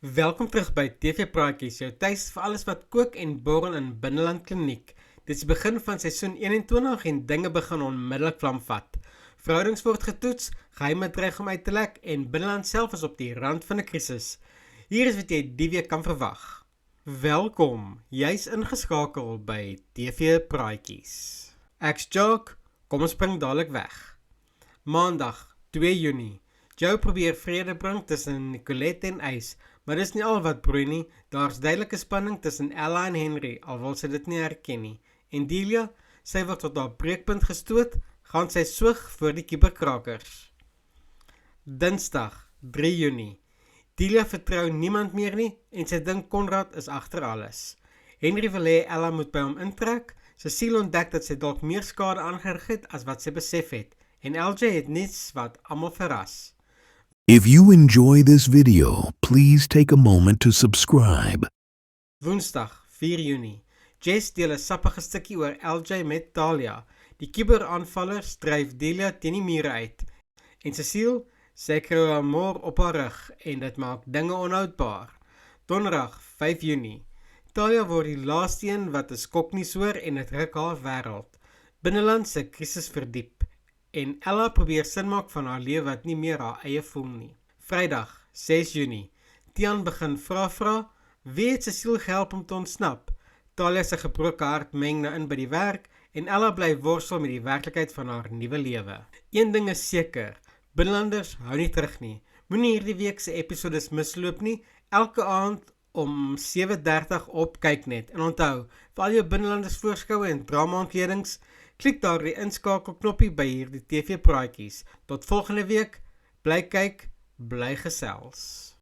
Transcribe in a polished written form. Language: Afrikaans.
Welkom terug by TV Praatjies, jou tuis vir alles wat kook en borrel in Binneland Kliniek. Dit is die begin van seisoen 21 en dinge begin onmiddellik vlam vat. Verhoudings word getoets, geheime dreig om uit te lek en Binneland self is op die rand van 'n krisis. Hier is wat jy die week kan verwag. Welkom, jy's ingeskakel by TV Praatjies. Ek's Jock, kom ons spring dadelik weg. Maandag, 2 Junie. Joe probeer vrede bring tussen Nicolette en Ace, maar dis nie al wat broei nie. Daar's duidelike spanning tussen Ella en Henry, al wil sy dit nie erken nie. En Delia, sy word tot haar breekpunt gestoot, gaan sy soeg voor die kieperkrakers. Dinsdag, 3 Junie. Delia vertrou niemand meer nie en sy dink Konrad is agter alles. Henry wil hê Ella moet by hom intrek. Cecile ontdek dat sy dalk meer skade aangerig het as wat sy besef het. En LJ het niets wat almal verras. If you enjoy this video, please take a moment to subscribe. Woensdag, 4 Junie. Jess deel 'n sappige stukkie oor LJ met Talia. Die kuberaanvallers dryf Delia teen die mure uit. En Cecile, sy kry haar moor op haar rug en dit maak dinge onhoudbaar. Donderdag, 5 Junie. Talia word die laaste een wat 'n skoknuus hoor en dit ruk haar wêreld. Binneland se krisis verdiep. En Ella probeer sin maak van haar lewe wat nie meer haar eie voel nie. Vrydag, 6 Junie. Tian begin vra, wie het Cecile gehelp om te ontsnap? Talia se gebroke hart meng nou in by die werk en Ella bly worstel met die werklikheid van haar nuwe lewe. Een ding is seker, Binnelanders hou nie terug nie. Moenie hierdie week se episodes misloop nie. Elke aand om 7:30 op Kyknet. En onthou, vir al jou Binnelanders voorskoue en drama-ontledings, klik daar die inskakelknoppie by hierdie TV Praatjies. Tot volgende week, bly kyk, bly gesels.